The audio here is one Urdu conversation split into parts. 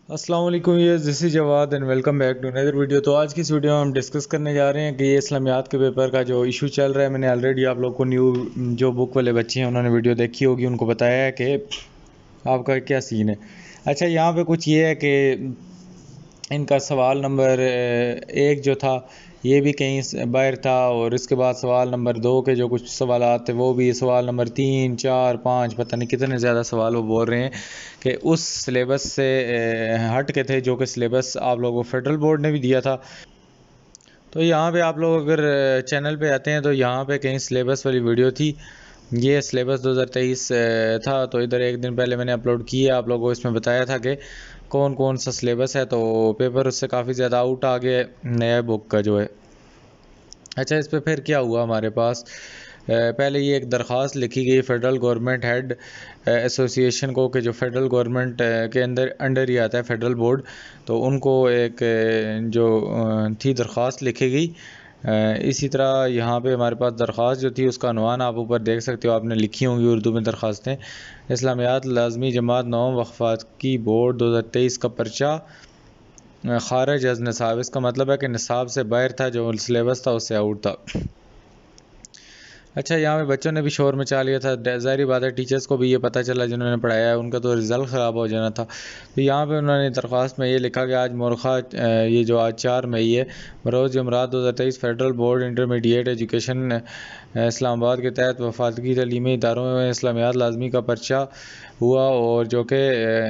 السلام علیکم، یہ this is Jawad and welcome back to اندر ویڈیو۔ تو آج کی اس ویڈیو میں ہم ڈسکس کرنے جا رہے ہیں کہ یہ اسلامیات کے پیپر کا جو ایشو چل رہا ہے۔ میں نے آلریڈی آپ لوگ کو جو بک والے بچے ہیں انہوں نے ویڈیو دیکھی ہوگی، ان کو بتایا ہے کہ آپ کا کیا سین ہے۔ اچھا، یہاں پہ کچھ یہ ہے کہ ان کا سوال نمبر 1 جو تھا یہ بھی کہیں باہر تھا، اور اس کے بعد سوال نمبر 2 کے جو کچھ سوالات تھے وہ بھی، سوال نمبر 3 4 5 پتہ نہیں کتنے زیادہ سوال وہ بول رہے ہیں کہ اس سلیبس سے ہٹ کے تھے جو کہ سلیبس آپ لوگوں کو فیڈرل بورڈ نے بھی دیا تھا۔ تو یہاں پہ آپ لوگ اگر چینل پہ آتے ہیں تو یہاں پہ کہیں سلیبس والی ویڈیو تھی، یہ سلیبس 2023 تھا، تو ادھر ایک دن پہلے میں نے اپلوڈ کیا، آپ لوگوں کو اس میں بتایا تھا کہ کون کون سا سلیبس ہے، تو پیپر اس سے کافی زیادہ آؤٹ آ گیا نیا بک کا جو ہے۔ اچھا، اس پہ پھر کیا ہوا ہمارے پاس، پہلے یہ ایک درخواست لکھی گئی فیڈرل گورنمنٹ ہیڈ ایسوسی ایشن کو، کہ جو فیڈرل گورنمنٹ کے انڈر ہی آتا ہے فیڈرل بورڈ، تو ان کو ایک جو تھی درخواست لکھی گئی۔ اسی طرح یہاں پہ ہمارے پاس درخواست جو تھی اس کا عنوان آپ اوپر دیکھ سکتے ہو، آپ نے لکھی ہوں گی اردو میں درخواستیں: اسلامیات لازمی جماعت نوم وفاقی بورڈ 2023 کا پرچہ خارج از نصاب۔ اس کا مطلب ہے کہ نصاب سے باہر تھا، جو سلیبس تھا اس سے آؤٹ تھا۔ اچھا، یہاں پہ بچوں نے بھی شور مچا لیا تھا، ظاہری بات ہے ٹیچرز کو بھی یہ پتہ چلا جنہوں نے پڑھایا ہے ان کا تو رزلٹ خراب ہو جانا تھا۔ تو یہاں پہ انہوں نے درخواست میں یہ لکھا کہ آج مورخہ یہ جو آج 4 مئی ہے، بروز جمعرات 2023 فیڈرل بورڈ انٹرمیڈیٹ ایجوکیشن اسلام آباد کے تحت وفاقی تعلیمی اداروں میں اسلامیات لازمی کا پرچہ ہوا، اور جو کہ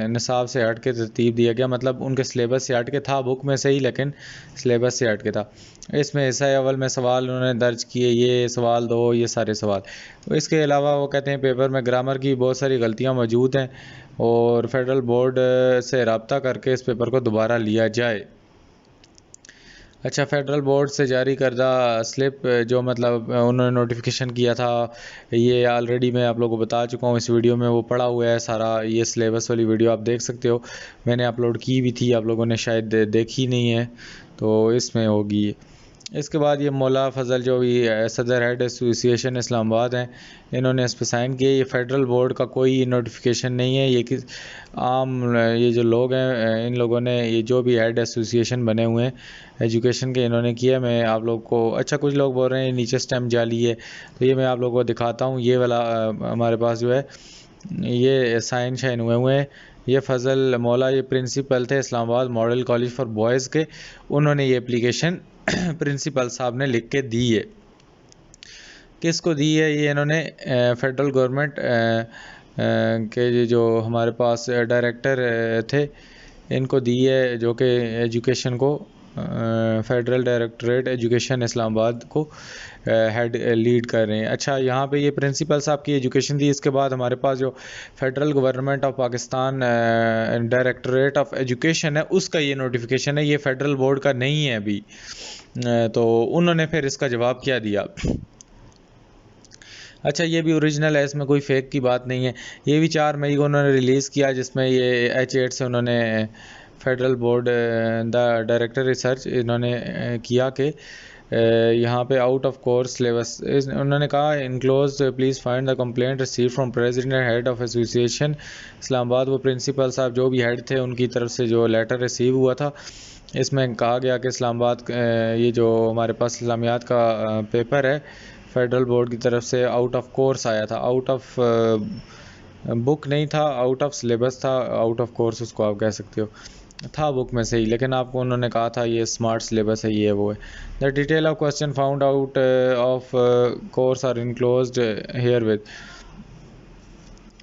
نصاب سے ہٹ کے ترتیب دیا گیا، مطلب ان کے سلیبس سے ہٹ کے تھا، بک میں سے ہی لیکن سلیبس سے ہٹ کے تھا۔ اس میں حصہ اول میں سوال انہوں نے درج کیے، یہ سوال 2، یہ سارے سوال۔ اس کے علاوہ وہ کہتے ہیں پیپر میں گرامر کی بہت ساری غلطیاں موجود ہیں، اور فیڈرل بورڈ سے رابطہ کر کے اس پیپر کو دوبارہ لیا جائے۔ اچھا، فیڈرل بورڈ سے جاری کردہ سلپ جو مطلب انہوں نے نوٹیفیکیشن کیا تھا، یہ آلریڈی میں آپ لوگوں کو بتا چکا ہوں، اس ویڈیو میں وہ پڑا ہوا ہے سارا، یہ سلیبس والی ویڈیو آپ دیکھ سکتے ہو، میں نے اپلوڈ کی بھی تھی، آپ لوگوں نے شاید دیکھی نہیں ہے تو اس میں ہوگی۔ اس کے بعد یہ مولا فضل جو بھی صدر ہیڈ ایسوسی ایشن اسلام آباد ہیں، انہوں نے اس پہ سائن کیے۔ یہ فیڈرل بورڈ کا کوئی نوٹیفیکیشن نہیں ہے، یہ عام یہ جو لوگ ہیں ان لوگوں نے، یہ جو بھی ہیڈ ایسوسی ایشن بنے ہوئے ہیں ایجوکیشن کے، انہوں نے کیا۔ میں آپ لوگ کو، اچھا کچھ لوگ بول رہے ہیں نیچے سٹیمپ جعلی ہے، تو یہ میں آپ لوگوں کو دکھاتا ہوں، یہ والا ہمارے پاس جو ہے یہ سائن شائن ہوئے ہیں۔ یہ فضل مولا یہ پرنسپل تھے اسلام آباد ماڈل کالج فار بوائز کے، انہوں نے یہ اپلیکیشن پرنسپل صاحب نے لکھ کے دی ہے۔ کس کو دی ہے؟ یہ انہوں نے فیڈرل گورنمنٹ کے جو ہمارے پاس ڈائریکٹر تھے ان کو دی ہے، جو کہ ایجوکیشن کو فیڈرل ڈائریکٹریٹ ایجوکیشن اسلام آباد کو ہیڈ لیڈ کر رہے ہیں۔ اچھا، یہاں پہ یہ پرنسپل صاحب کی ایجوکیشن تھی۔ اس کے بعد ہمارے پاس جو federal government of Pakistan directorate of education ہے اس کا یہ نوٹیفیکیشن ہے، یہ فیڈرل بورڈ کا نہیں ہے ابھی۔ تو انہوں نے پھر اس کا جواب کیا دیا؟ اچھا، یہ بھی اوریجنل ہے، اس میں کوئی فیک کی بات نہیں ہے۔ یہ بھی 4 مئی کو انہوں نے ریلیز کیا، جس میں یہ H8 سے انہوں نے federal board the director research انہوں نے کیا کہ یہاں پہ آؤٹ آف کورس سلیبس، انہوں نے کہا enclose please find the complaint receive from president head of association اسلام آباد۔ وہ پرنسپل صاحب جو بھی ہیڈ تھے ان کی طرف سے جو لیٹر ریسیو ہوا تھا، اس میں کہا گیا کہ اسلام آباد یہ جو ہمارے پاس اسلامیات کا پیپر ہے فیڈرل بورڈ کی طرف سے آؤٹ آف کورس آیا تھا، آؤٹ آف بک نہیں تھا، آؤٹ آف سلیبس تھا، آؤٹ آف کورس اس کو آپ کہہ سکتے ہو، تھا بک میں سے ہی، لیکن آپ کو انہوں نے کہا تھا یہ اسمارٹ سلیبس ہے، یہ وہ ہے۔ The detail of question found out of course are enclosed herewith,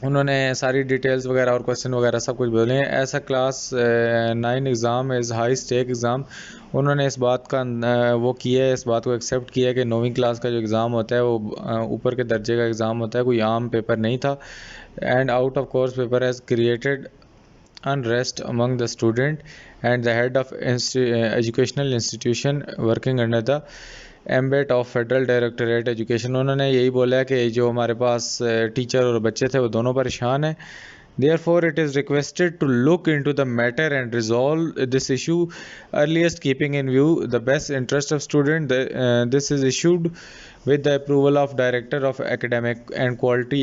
انہوں نے ساری ڈیٹیلز وغیرہ اور کوسچن وغیرہ سب کچھ بولے ہیں۔ ایسا class 9 exam is high stack exam, انہوں نے اس بات کا وہ کیا ہے، اس بات کو ایکسیپٹ کیا ہے کہ 9ویں کلاس کا جو ایگزام ہوتا ہے وہ اوپر کے درجے کا ایگزام ہوتا ہے، کوئی عام پیپر نہیں تھا۔ And out of course paper has created unrest among the student and the head of educational institution working under the ambit of federal directorate education، انہوں نے یہی بولا ہے کہ جو ہمارے پاس ٹیچر اور بچے تھے وہ دونوں پریشان ہیں۔ Therefore, it is requested to look into the matter and resolve this issue earliest, keeping in view the best interest of student. This is issued with the approval of Director of Academic and Quality